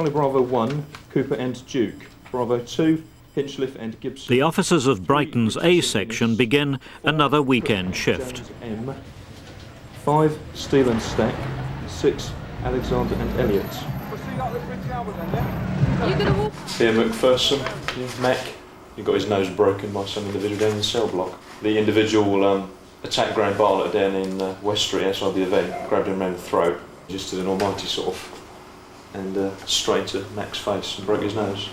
Charlie Bravo 1, Cooper and Duke. Bravo 2, Hinchliffe and Gibson. The officers of Brighton's A section begin another weekend shift. M. 5, Steele and Stack. 6, Alexander and Elliott. Here, McPherson, Mac. He got his nose broken by some individual down in the cell block. The individual attacked Graham Bartlett down in West Street outside the event, grabbed him around the throat, just did an almighty sort of, and straight to Mac's face and broke his nose.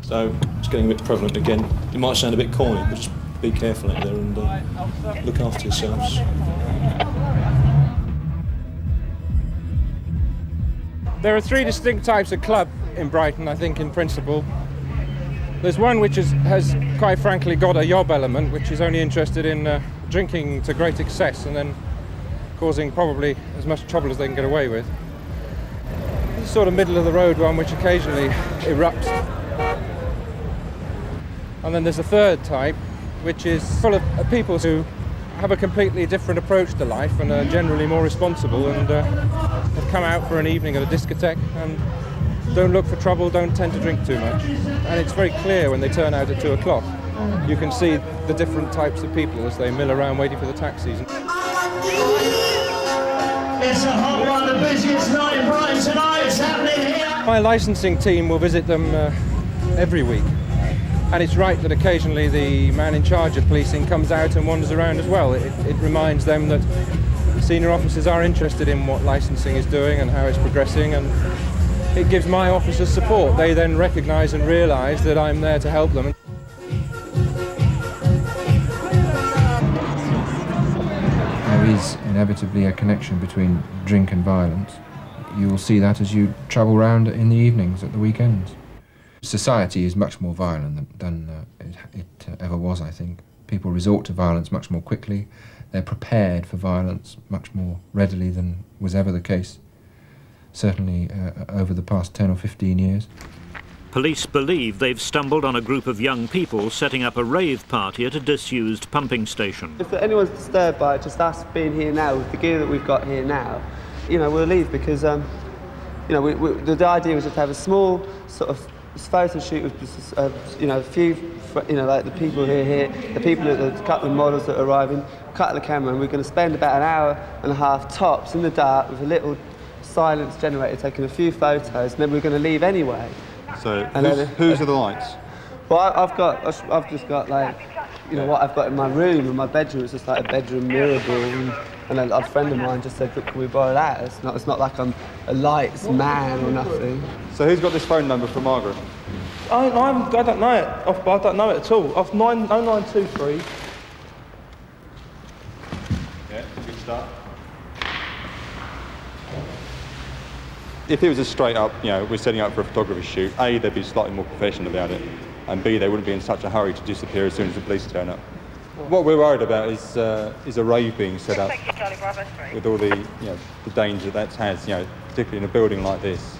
So it's getting a bit prevalent again. It might sound a bit corny, but just be careful out there and look after yourselves. There are 3 distinct types of club in Brighton, I think, in principle. There's one which has quite frankly got a yob element, which is only interested in drinking to great excess and then causing probably as much trouble as they can get away with. There's a sort of middle of the road one which occasionally erupts. And then there's a third type, which is full of people who have a completely different approach to life and are generally more responsible and have come out for an evening at a discotheque and don't look for trouble, don't tend to drink too much. And it's very clear when they turn out at 2 o'clock. You can see the different types of people as they mill around waiting for the taxis. It's a hot one, the busiest night in Brighton tonight. It's happening here. My licensing team will visit them every week. And it's right that occasionally the man in charge of policing comes out and wanders around as well. It reminds them that senior officers are interested in what licensing is doing and how it's progressing, and it gives my officers support. They then recognise and realise that I'm there to help them. There is inevitably a connection between drink and violence. You will see that as you travel round in the evenings at the weekends. Society is much more violent than it ever was, I think. People resort to violence much more quickly. They're prepared for violence much more readily than was ever the case, certainly over the past 10 or 15 years. Police believe they've stumbled on a group of young people setting up a rave party at a disused pumping station. If anyone's disturbed by it, just us being here now, with the gear that we've got here now, we'll leave because, the idea was just to have a small sort of photo shoot with a few, like the people here, the people, the couple of models that are arriving, cut the camera, and we're going to spend about an hour and a half tops in the dark with a little silence generator taking a few photos, and then we're going to leave anyway. So whose are the lights? Well, I've just got like, what I've got in my room, and my bedroom is just like a bedroom mirror ball, and a friend of mine just said, look, can we borrow that? It's not like I'm a lights man or nothing. So who's got this phone number for Margaret? I don't know it. I don't know it at all. Off 0923. Yeah, good start. If it was a straight up, we're setting up for a photography shoot, A, they'd be slightly more professional about it, and B, they wouldn't be in such a hurry to disappear as soon as the police turn up. What we're worried about is a rave being set up with all the danger that has, particularly in a building like this,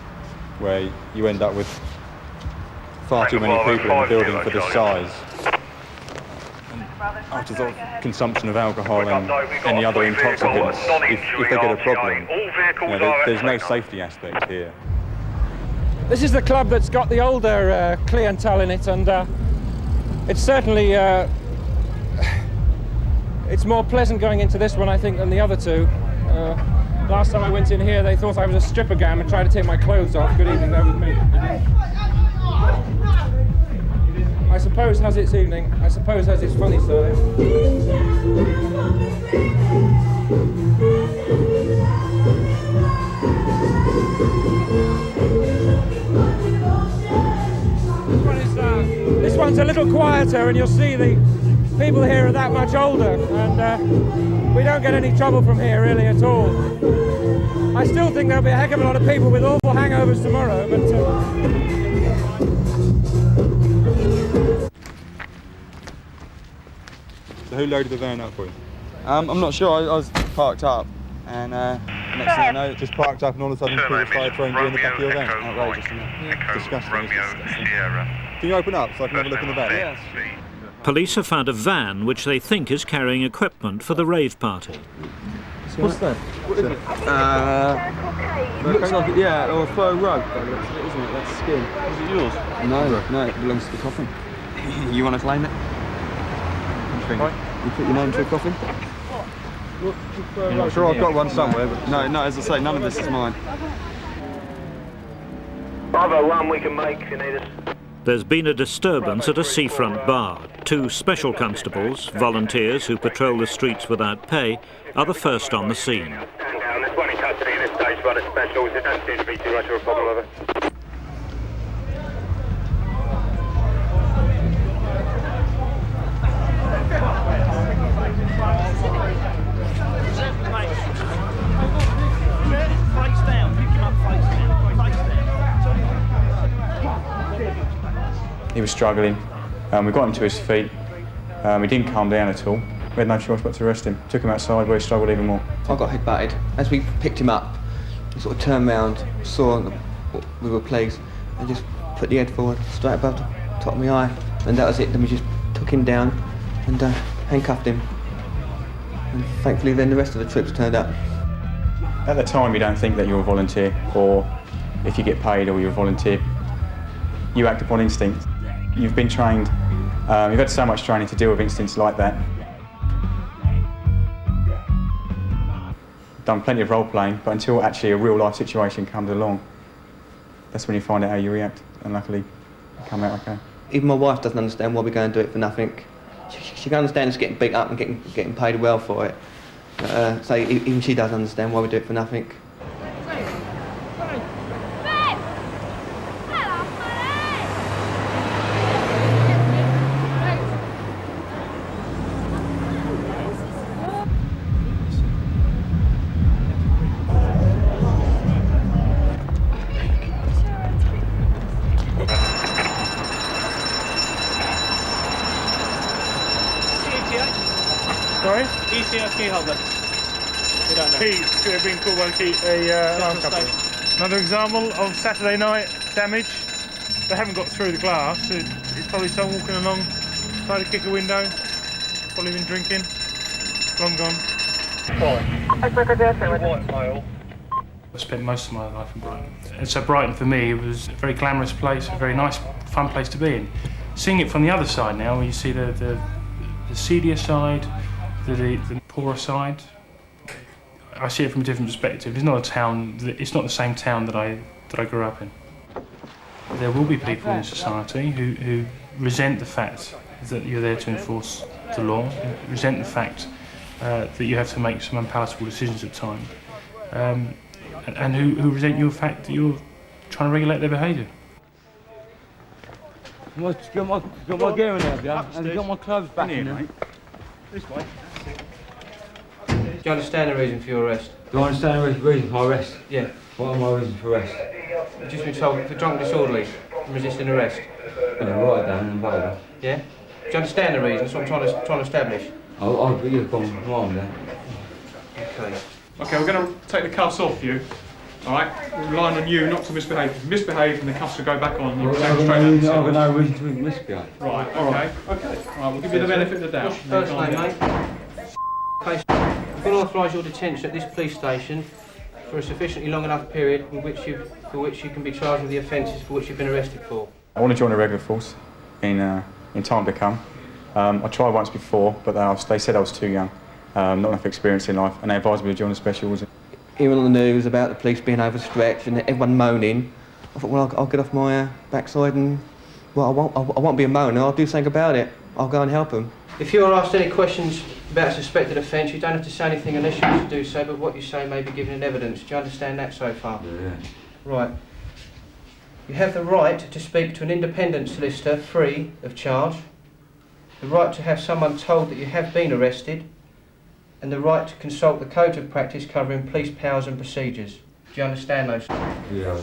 where you end up with far too many people in the building for this size. After the consumption of alcohol and any other intoxicants, if they get a problem, there's no safety aspect here. This is the club that's got the older clientele in it, and it's certainly it's more pleasant going into this one, I think, than the other two. Last time I went in here, they thought I was a stripper gam and tried to take my clothes off. Good evening, there with me. I suppose has its evening. I suppose has its funny side. This one's a little quieter, and you'll see the people here are that much older, and we don't get any trouble from here really at all. I still think there'll be a heck of a lot of people with awful hangovers tomorrow, but So who loaded the van up for you? I'm not sure. I was parked up, and next thing I know, Just parked up and all of a sudden people started throwing you in the back of your van. outrageous. Yeah. Disgusting. Can you open up so I can have a look in the back? Yes. Police have found a van which they think is carrying equipment for the rave party. What's that? Looks like it, yeah, or a fur rug, by the looks of it, isn't it? That's skin. Is it yours? No, it belongs to the coffin. You want to claim it? You put your name to a coffin? I'm sure I've got one somewhere, but no, as I say, none of this is mine. Bravo 1, we can make if you need us. There's been a disturbance at a seafront bar. 2 special constables, volunteers who patrol the streets without pay, are the first on the scene. Stand down, there's one in custody in this stage by the specials. There don't seem to be too much of a problem with it. He was struggling. We got him to his feet. He didn't calm down at all. We had no choice but to arrest him. Took him outside where he struggled even more. I got head-butted. As we picked him up, he sort of turned round, saw that we were police, and just put the head forward, straight above the top of my eye. And that was it. Then we just took him down and handcuffed him. And thankfully then the rest of the troops turned up. At the time you don't think that you're a volunteer, or if you get paid or you're a volunteer, you act upon instinct. You've been trained, you've had so much training to deal with incidents like that. Done plenty of role playing, but until actually a real life situation comes along, that's when you find out how you react, and luckily you come out okay. Even my wife doesn't understand why we go and do it for nothing. She can understand us getting beat up and getting paid well for it. So even she doesn't understand why we do it for nothing. Sorry? ECR key holder. We don't know. Keys could have been called by the alarm company. Another example of Saturday night damage. They haven't got through the glass. It's probably someone walking along, tried to kick a window, probably been drinking. Long gone. White male. I spent most of my life in Brighton. And so Brighton for me was a very glamorous place, a very nice, fun place to be in. Seeing it from the other side now, where you see the seedier side, the poorer side, I see it from a different perspective. It's not a town. It's not the same town that I grew up in. There will be people in society who resent the fact that you're there to enforce the law, resent the fact that you have to make some unpalatable decisions at times, and who resent your fact that you're trying to regulate their behaviour. Got my gear in there, yeah? And got my clothes back in there. This way. Do you understand the reason for your arrest? Do I understand the reason for my arrest? Yeah. What are my reasons for arrest? You've just been told for drunk disorderly and resisting arrest. Yeah, write it down and vote it. Yeah? Do you understand the reason? That's what I'm trying to establish. I'll be your wrong then. Okay. Okay, we're going to take the cuffs off you. All right? We're relying on you not to misbehave. If you misbehave, then the cuffs will go back on. You can take them straight out. I've got no reason to misbehave. Right, okay. Okay. Right, we'll give you the benefit of the doubt. What's your first name, mate? Okay, I'm going to authorise your detention at this police station for a sufficiently long enough period for which you can be charged with the offences for which you've been arrested for. I want to join the regular force in time to come. I tried once before, but they said I was too young, not enough experience in life, and they advised me to join the specials. Hearing on the news about the police being overstretched and everyone moaning, I thought, well, I'll get off my backside and, well, I won't be a moaner, I'll do something about it. I'll go and help them. If you are asked any questions about a suspected offence, you don't have to say anything unless you wish to do so, but what you say may be given in evidence. Do you understand that so far? Yeah. Right. You have the right to speak to an independent solicitor free of charge, the right to have someone told that you have been arrested, and the right to consult the code of practice covering police powers and procedures. Do you understand those? Yeah, I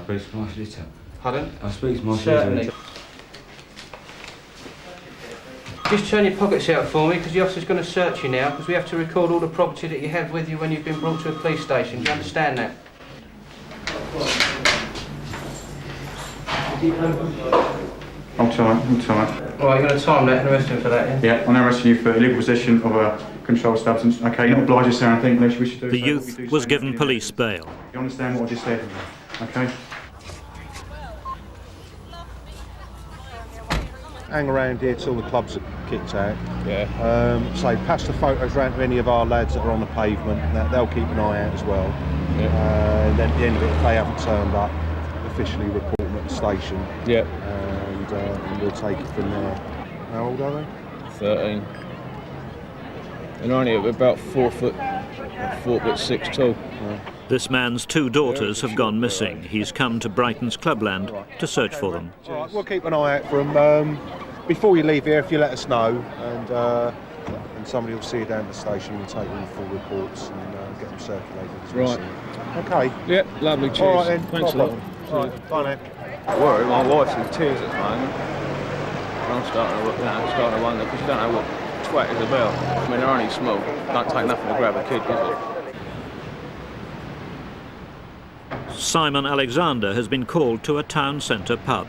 speak to my solicitor. Pardon? I speak to my solicitor. Certainly. Just turn your pockets out for me, because the officer's going to search you now, because we have to record all the property that you have with you when you've been brought to a police station. Do you understand that? Hold tight, hold tight. All right, you're going to time that and arrest him for that, yeah? Yeah, I'm now arresting you for illegal possession of a controlled substance. Okay, you're not obliged to say anything unless you wish to do so. The youth was given police bail. You understand what I just said? Okay. Hang around here till the clubs are kicked out. Yeah. Say, pass the photos round to any of our lads that are on the pavement. They'll keep an eye out as well. Yeah. And then at the end of it, if they haven't turned up, officially report them at the station. Yeah. And we'll take it from there. How old are they? 13. And only about 4'6" tall. Yeah. This man's 2 daughters have gone missing. He's come to Brighton's clubland to search for them. All right, we'll keep an eye out for them. Before you leave here, if you let us know, and somebody will see you down at the station and take all the full reports and get them circulated. Right. Okay. Yep, lovely, cheers. All right then. Thanks a lot. All right, bye now. Worried, my wife's in tears at the moment. I'm starting to wonder, because you don't know what twat is about. I mean, they're only small. Don't take nothing to grab a kid, does it? Simon Alexander has been called to a town centre pub.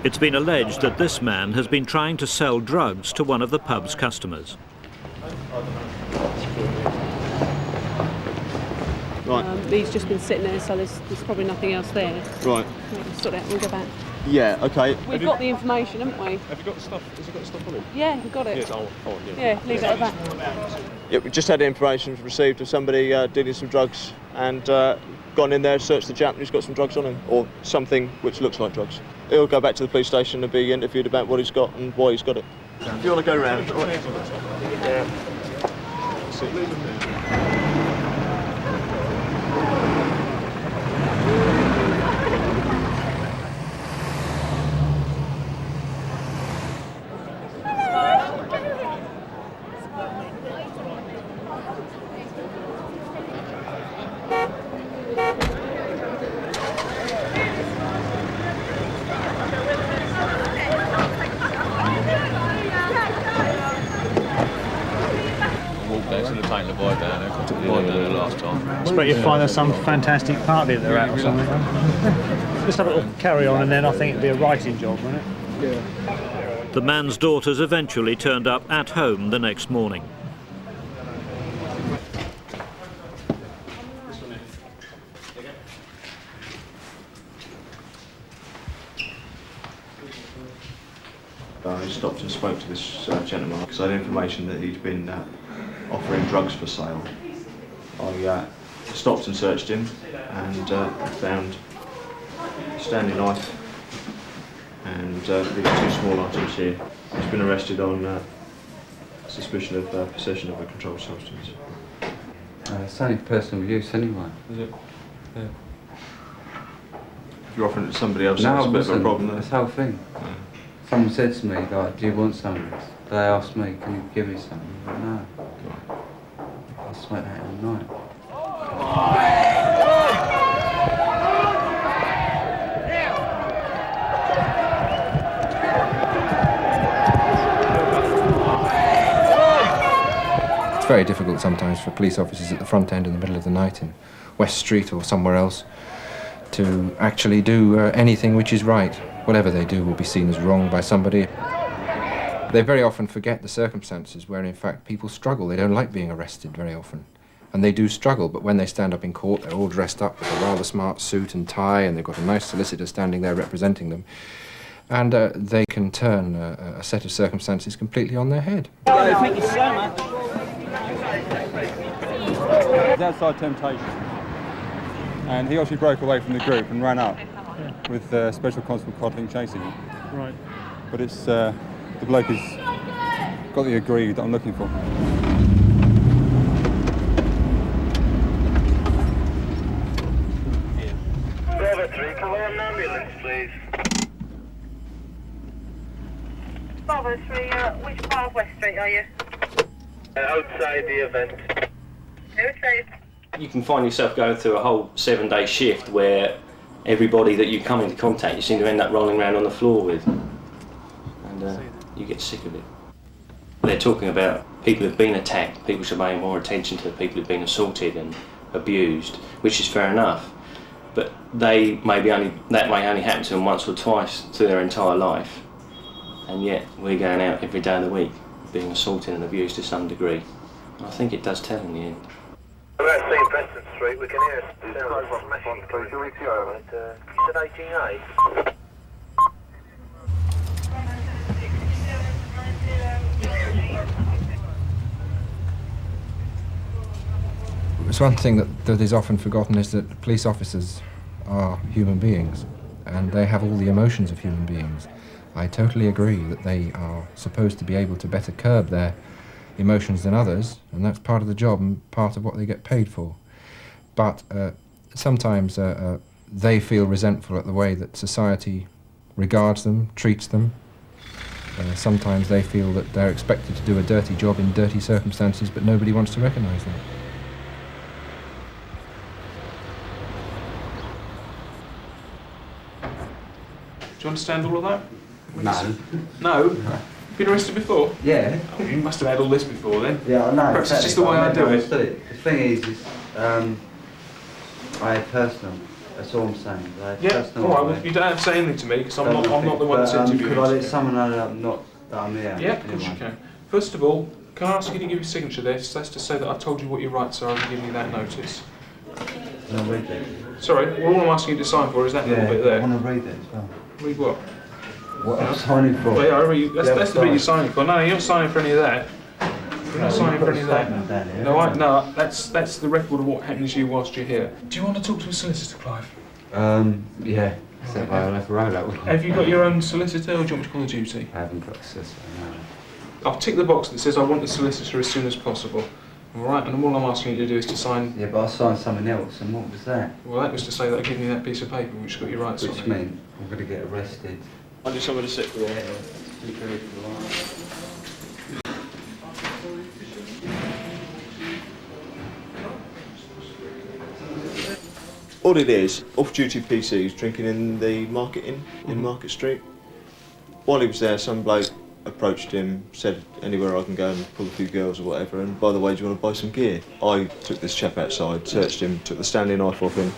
It's been alleged that this man has been trying to sell drugs to one of the pub's customers. Right. He's just been sitting there, so there's probably nothing else there. Right. We'll sort it out, we'll go back. Yeah, okay. We've got the information, haven't we? Have you got the stuff? Has he got the stuff on him? Yeah, we've got it. Yes, yeah, leave it at that. Yeah, we just had information received of somebody dealing some drugs and gone in there, searched the chap and he's got some drugs on him, or something which looks like drugs. He'll go back to the police station and be interviewed about what he's got and why he's got it. If you want to go round. Right. Yeah. I expect you'll find there's some fantastic party that they're at or something. Just have a little carry on and then I think it'd be a writing job, wouldn't it? Yeah. The man's daughters eventually turned up at home the next morning. I stopped and spoke to this gentleman because I had information that he'd been offering drugs for sale. I stopped and searched him and found a Stanley knife and these 2 small items here. He's been arrested on suspicion of possession of a controlled substance. It's only personal use anyway. Is it? Yeah. If you're offering it to somebody else, no, that's a bit of a problem there. That's the whole thing. Yeah. Someone said to me, like, do you want some of this? They asked me, can you give me some? I went, no. I smoked that all night. It's very difficult sometimes for police officers at the front end in the middle of the night in West Street or somewhere else to actually do anything which is right. Whatever they do will be seen as wrong by somebody. They very often forget the circumstances where, in fact, people struggle. They don't like being arrested very often. And they do struggle, but when they stand up in court, they're all dressed up with a rather smart suit and tie, and they've got a nice solicitor standing there representing them. And they can turn a set of circumstances completely on their head. Thank you so much. He's outside Temptation. And he actually broke away from the group and ran up with Special Constable Codling chasing him. Right. But it's the bloke has got the agree that I'm looking for. Bravo 3, call an ambulance, please. Bravo 3, which part of West Street are you? Outside the event. Outside. You can find yourself going through a whole 7-day shift where everybody that you come into contact you seem to end up rolling around on the floor with. And you get sick of it. They're talking about people who've been attacked, people should pay more attention to people who've been assaulted and abused, which is fair enough. But that may only happen to them once or twice through their entire life. and yet we're going out every day of the week being assaulted and abused to some degree. And I think it does tell in the end. We're at St Preston Street, we can hear sounds of smashing through. You said 18A? It's one thing that is often forgotten is that police officers are human beings and they have all the emotions of human beings. I totally agree that they are supposed to be able to better curb their emotions than others, and that's part of the job and part of what they get paid for. But sometimes they feel resentful at the way that society regards them, treats them. Sometimes they feel that they're expected to do a dirty job in dirty circumstances, but nobody wants to recognise them. Do you understand all of that? No. No? Been arrested before? Yeah. Oh, you must have had all this before then. Yeah, I know. Perhaps it's just the way I do it. The thing is I had personal. That's all I'm saying. I had Yeah, personal. alright, well, you don't have to say anything to me because I'm not the one that's interviewing. Could I let someone know that I'm here? Yeah, of course you can. First of all, can I ask you to give your signature there? So that's to say that I've told you what your rights are and giving you that notice. Can I read that? Sorry, well, all I'm asking you to sign for is that little bit there. I want to read it as well. Read what? What I'm signing for. Well, yeah, I read, that's the bit you're signing for. No, you're not signing for any of that. You're not signing for any of that. No, that's the record of what happens to you whilst you're here. Do you want to talk to a solicitor, Clive? Yeah. Except I'll have a roll out. Have you got your own solicitor, or do you want me to call the duty? I haven't got a solicitor, no. I'll tick the box that says I want the solicitor as soon as possible. Alright, and all I'm asking you to do is to sign... Yeah, but I signed something else, and what was that? Well, that was to say that I've given you that piece of paper which got your rights on it. Which means I'm going to get arrested. I need somewhere to sit. Yeah. All it is, off-duty PCs drinking in the Market Inn in Market Street. While he was there, some bloke approached him, said anywhere I can go and pull a few girls or whatever, and by the way, do you want to buy some gear? I took this chap outside, searched him, took the Stanley knife off him.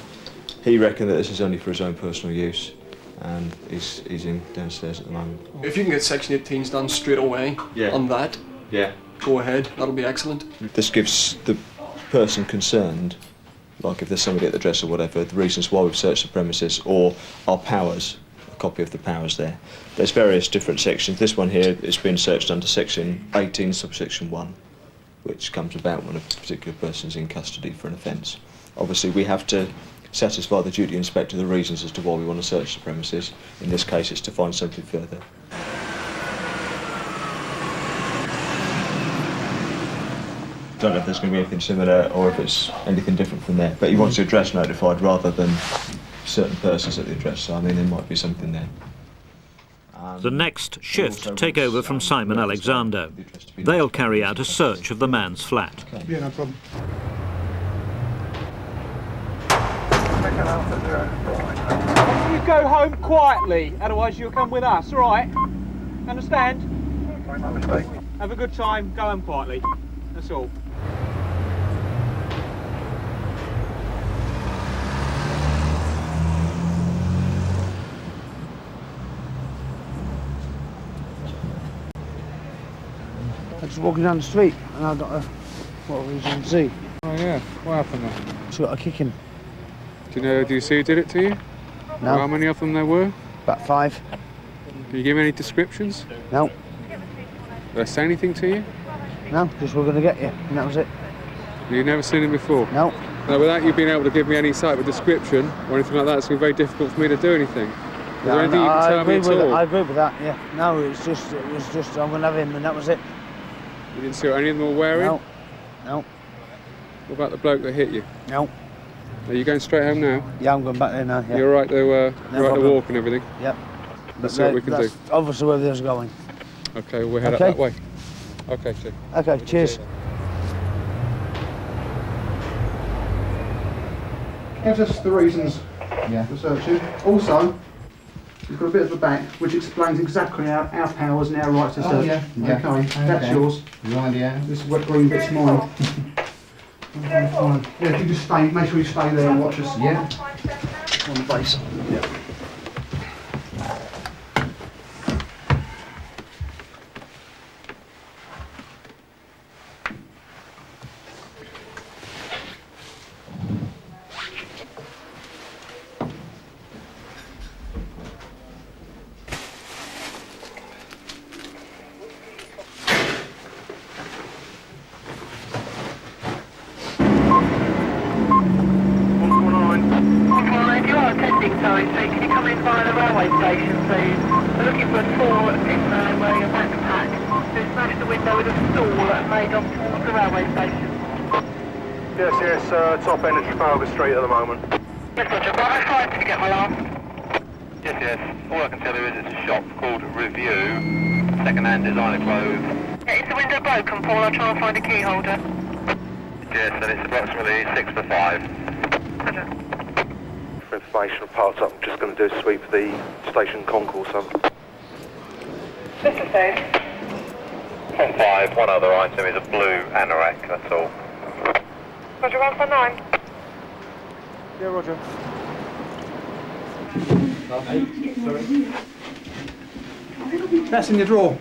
He reckoned that this is only for his own personal use, and he's in downstairs at the moment. If you can get Section 18s done straight away on that, go ahead, that'll be excellent. This gives the person concerned, like if there's somebody at the address or whatever, the reasons why we've searched the premises, or our powers, a copy of the powers there. There's various different sections. This one here is being searched under Section 18, subsection 1, which comes about when a particular person's in custody for an offence. Obviously, we have to satisfy the duty inspector the reasons as to why we want to search the premises. In this case, it's to find something further. Don't know if there's going to be anything similar or if it's anything different from there, but he wants the address notified rather than certain persons at the address, so I mean there might be something there. The next shift take over from Simon Alexander. They'll carry out a search of the man's flat. Yeah, no problem. You go home quietly, otherwise you'll come with us, alright? Understand? Have a good time, go home quietly. That's all. I was walking down the street and I got a, what was it, Z. Oh yeah, what happened there? She got a kicking. Do you see who did it to you? No. How many of them there were? About 5. Can you give any descriptions? No. Did they say anything to you? No, just we're going to get you, and that was it. You've never seen him before? No. No, without you being able to give me any type of description or anything like that, it's going to be very difficult for me to do anything. Is there anything you can tell me at all? I agree with that, yeah. No, it was just I'm going to have him, and that was it. You didn't see what any of them were wearing? No. No. What about the bloke that hit you? No. Are you going straight home now? Yeah, I'm going back there now, yeah. You're right to, to walk and everything? Yep. Let's see what we can do. Obviously where there's going. Okay, we'll head up that way. Okay, cheers. Okay, cheers. Gives us the reasons for searching. Also, we've got a bit at the back which explains exactly our powers and our rights to search. Okay, that's yours. Right, yeah. This wet green bit's mine. Fine. Yeah, if you just stay, make sure you stay there and watch us. Yeah. On the base. Yeah. Sorry, so can you come in via the railway station, please? We're looking for a tall man wearing a backpack who smashed the window with a stool and made off towards the railway station. Yes, top end of Trafalgar Street at the moment. Yes, Roger. Bravo 5, did you get my last? Yes. All I can tell you is it's a shop called Review, second-hand designer clothes. Is the window broken, Paul? I'll try and find a key holder. Yes, and it's approximately 6 to 5. Roger. For information, parts up. I'm just going to do a sweep of the station concourse up. This is Dave. On 5, one other item is a blue anorak, that's all. Roger, 149. Yeah, Roger. That's in your drawer.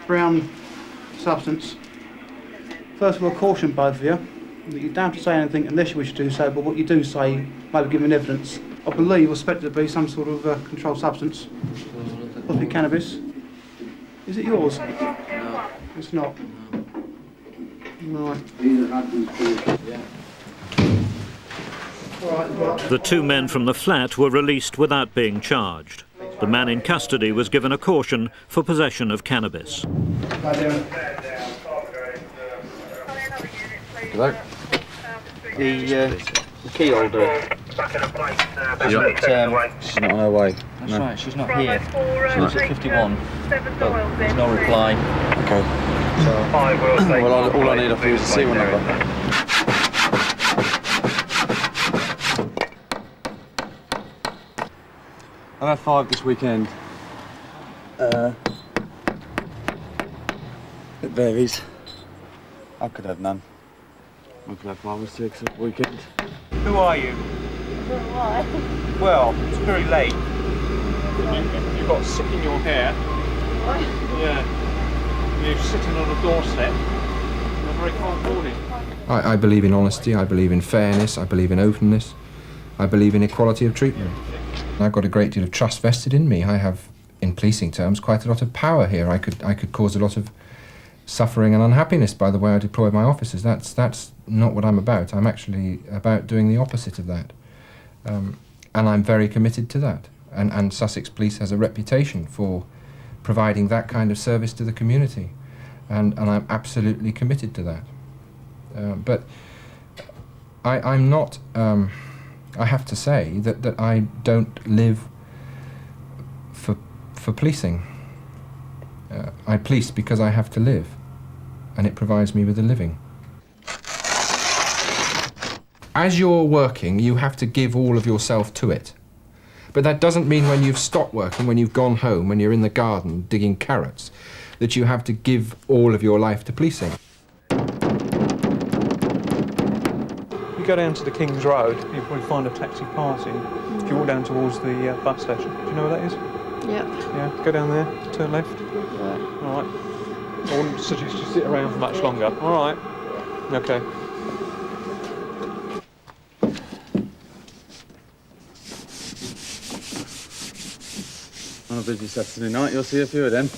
Brown substance. First of all, caution both of you that you don't have to say anything unless you wish to do so, but what you do say may be given evidence. I believe or suspect it to be some sort of controlled substance. Possibly cannabis. Is it yours? No. It's not. Right. The two men from the flat were released without being charged. The man in custody was given a caution for possession of cannabis. Hello? The key holder. She's not on her way. That's right, she's not here. She was at 51. But there's no reply. Okay. So, well, all I need off you is a serial number. I've had 5 this weekend. It varies. I could have none. I could have 5 or 6 at the weekend. Who are you? Well, it's very late. You've got sick in your hair. Yeah. You're sitting on a doorstep. It's a very cold morning. I believe in honesty, I believe in fairness, I believe in openness, I believe in equality of treatment. I've got a great deal of trust vested in me. I have, in policing terms, quite a lot of power here. I could cause a lot of suffering and unhappiness by the way I deploy my officers. That's not what I'm about. I'm actually about doing the opposite of that. And I'm very committed to that. And Sussex Police has a reputation for providing that kind of service to the community. And I'm absolutely committed to that. But I'm not... I have to say that I don't live for policing. I police because I have to live, and it provides me with a living. As you're working, you have to give all of yourself to it. But that doesn't mean when you've stopped working, when you've gone home, when you're in the garden digging carrots, that you have to give all of your life to policing. You go down to the King's Road, you'll probably find a taxi passing. If you walk down towards the bus station, do you know where that is? Yep. Yeah, go down there, turn left. Yeah. All right. I wouldn't suggest you sit around for much longer. All right. Okay. On a busy Saturday night, you'll see a few of them.